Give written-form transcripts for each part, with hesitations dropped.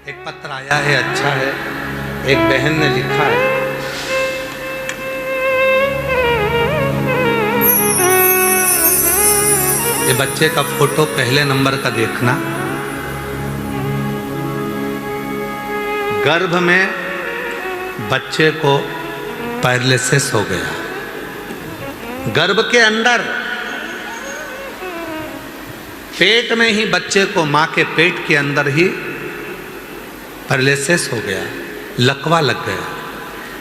एक पत्र आया है, अच्छा है। एक बहन ने लिखा है, ये बच्चे का फोटो पहले नंबर का देखना। गर्भ में बच्चे को पैरालिसिस हो गया। गर्भ के अंदर पेट में ही बच्चे को, मां के पेट के अंदर ही पैरालिसिस हो गया, लकवा लग गया।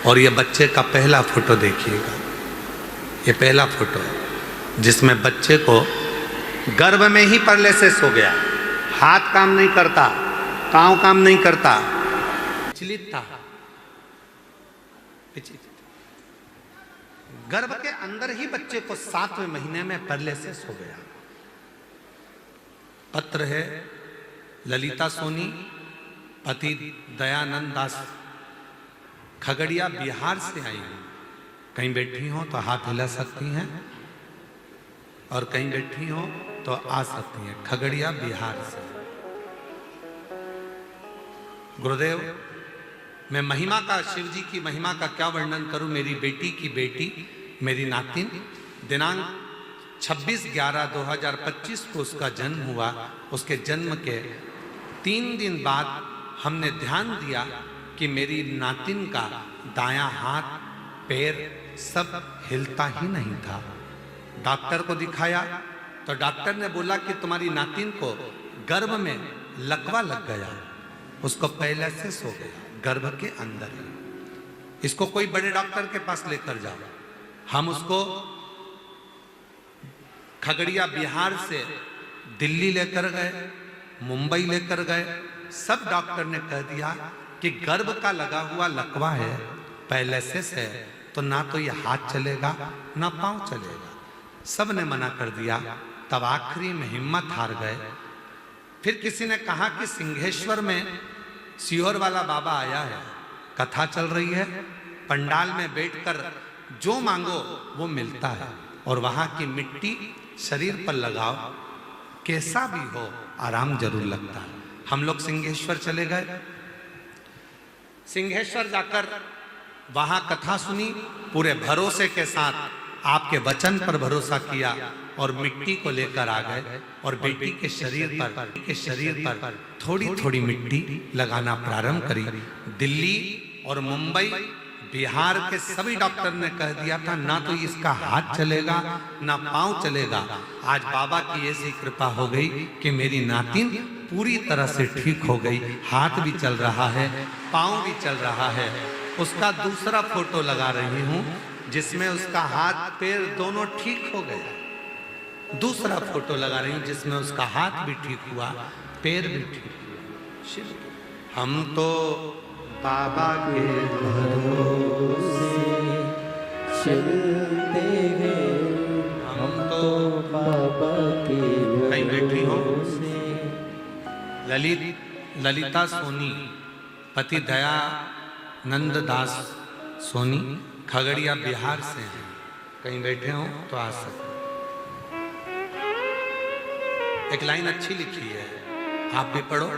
और ये बच्चे का पहला फोटो देखिएगा, ये पहला फोटो है जिसमें बच्चे को गर्भ में ही पैरालिसिस हो गया। हाथ काम नहीं करता, पांव काम नहीं करता, विचलित था। गर्भ के अंदर ही बच्चे को 7वें महीने में पैरालिसिस हो गया। पत्र है ललिता सोनी, पति दयानंद दास, खगड़िया बिहार से आई हूं। कहीं बैठी हो तो हाथ हिला सकती हैं और कहीं बैठी हो तो आ सकती हैं। खगड़िया बिहार से। गुरुदेव, मैं महिमा का, शिव जी की महिमा का क्या वर्णन करूं। मेरी बेटी की बेटी, मेरी नातिन, दिनांक 26/11/2025 को उसका जन्म हुआ। उसके जन्म के 3 दिन बाद हमने ध्यान दिया कि मेरी नातिन का दायां हाथ पैर सब हिलता ही नहीं था। डॉक्टर को दिखाया तो डॉक्टर ने बोला कि तुम्हारी नातिन को गर्भ में लकवा लग गया, उसको पैरालिसिस हो गया गर्भ के अंदर ही। इसको कोई बड़े डॉक्टर के पास लेकर जाओ। हम उसको खगड़िया बिहार से दिल्ली लेकर गए, मुंबई लेकर गए। सब डॉक्टर ने कह दिया कि गर्भ का लगा हुआ लकवा है, पैरालिसिस है, तो ना तो ये हाथ चलेगा ना पांव चलेगा। सब ने मना कर दिया। तब आखिरी में हिम्मत हार गए। फिर किसी ने कहा कि सिंहेश्वर में सीहोर वाला बाबा आया है, कथा चल रही है, पंडाल में बैठकर जो मांगो वो मिलता है, और वहां की मिट्टी शरीर पर लगाओ, कैसा भी हो आराम जरूर लगता है। हम लोग सिंहेश्वर चले गए। सिंहेश्वर जाकर वहां कथा सुनी, पूरे भरोसे के साथ आपके वचन पर भरोसा किया और मिट्टी को लेकर आ गए और बेटी के शरीर पर थोड़ी थोड़ी मिट्टी लगाना प्रारंभ करी। दिल्ली और मुंबई, बिहार के सभी डॉक्टर ने कह दिया था ना तो इसका हाथ चलेगा ना पांव चलेगा। आज बाबा की ऐसी कृपा हो गई कि मेरी नातिन पूरी तरह से ठीक हो गई। हाथ भी चल रहा है, पांव भी चल रहा है। उसका दूसरा फोटो लगा रही हूं जिसमें उसका हाथ पैर दोनों ठीक हो गए। दूसरा फोटो लगा रही हूं जिसमें उसका हाथ भी ठीक हुआ, पैर भी ठीक हुआ। शिव, हम तो बाबा के भरोसे चलते हैं, हम तो बाबा के कहीं बैठी हो। ललिता सोनी, पति दयानंद दास सोनी, खगड़िया बिहार से हैं। कहीं बैठे हो तो आ सकते। एक लाइन अच्छी लिखी है, आप भी पढ़ो,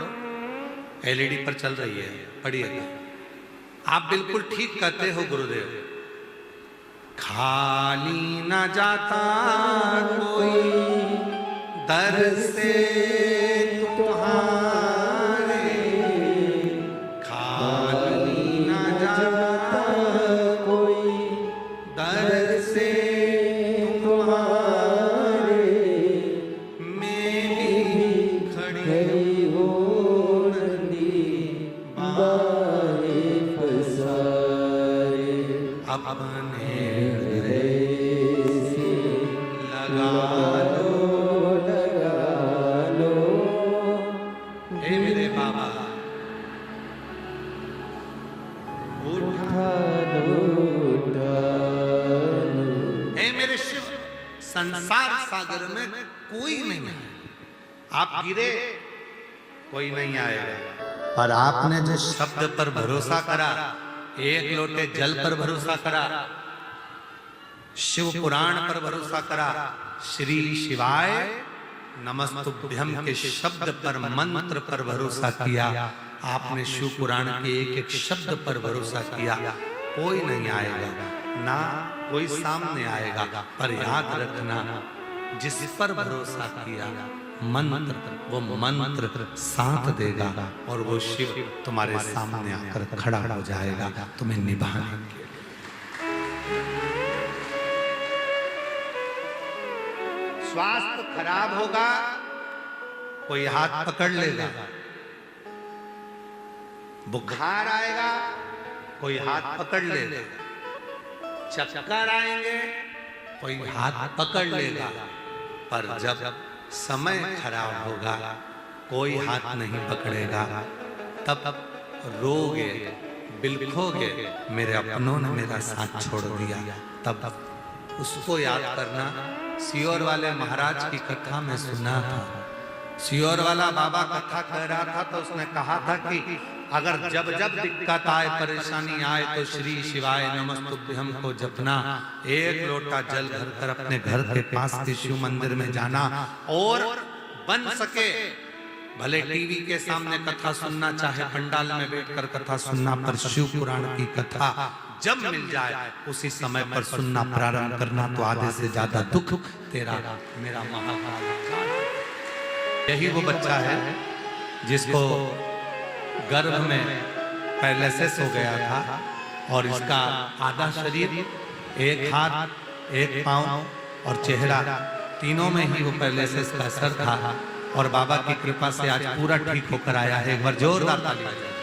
एलईडी पर चल रही है, पढ़िएगा। आप बिल्कुल ठीक कहते हो गुरुदेव। खाली न जाता कोई दर से तुम्हारे, खाली न जाता कोई दर से तुम्हारे, मैं भी खड़ी हो अपने हृदय से लगा लो, हे मेरे बाबा उठा लो, हे मेरे शिव। संसार सागर में कोई नहीं है, आप गिरे कोई नहीं आएगा, पर आपने जो शब्द पर भरोसा करा, एक लोटे जल पर भरोसा करा, शिव पुराण पर भरोसा करा, श्री शिवाय नमस्तुभ्यम के शब्द पर, मंत्र पर भरोसा किया, आपने शिव पुराण के एक एक शब्द पर भरोसा किया, कोई नहीं आएगा, ना कोई सामने आएगा। पर याद रखना, जिस पर भरोसा किया मंत्र, वो मंत्र साथ देगा और वो शिव तुम्हारे सामने आकर खड़ा हो जाएगा तुम्हें निभाने के लिए। स्वास्थ्य खराब होगा, कोई हाथ पकड़ लेगा। बुखार आएगा, कोई हाथ पकड़ लेगा। चक्कर आएंगे, कोई हाथ पकड़ लेगा। पर जब समय खराब होगा, कोई हाथ नहीं पकड़ेगा। तब रोगे, बिलखोगे, मेरे अपनों ने मेरा साथ छोड़ दिया। तब उसको याद करना। सियोर वाले महाराज की कथा में सुना था, सियोर वाला बाबा कथा कह रहा था तो उसने कहा था कि अगर जब जब दिक्कत आए, परेशानी आए तो श्री शिवाय नमस्तुभ्यं को जपना। एक लोटा जल भरकर अपने घर के पास के शिव मंदिर में जाना और बन सके भले टीवी के सामने कथा सुनना, चाहे पंडाल में बैठकर कथा सुनना, पर शिव पुराण की कथा जब मिल जाए उसी समय पर सुनना प्रारंभ करना, तो आधे से ज्यादा दुख तेरा मेरा महाकाल। यही वो बच्चा है जिसको गर्भ में पैरालिसिस हो गया था और इसका आधा शरीर, एक हाथ, एक पांव और चेहरा, तीनों में ही वो पैरालिसिस का असर था। और बाबा की कृपा से आज पूरा ठीक होकर आया है। एक बार जोरदार ताली बजाइए।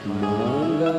मांगा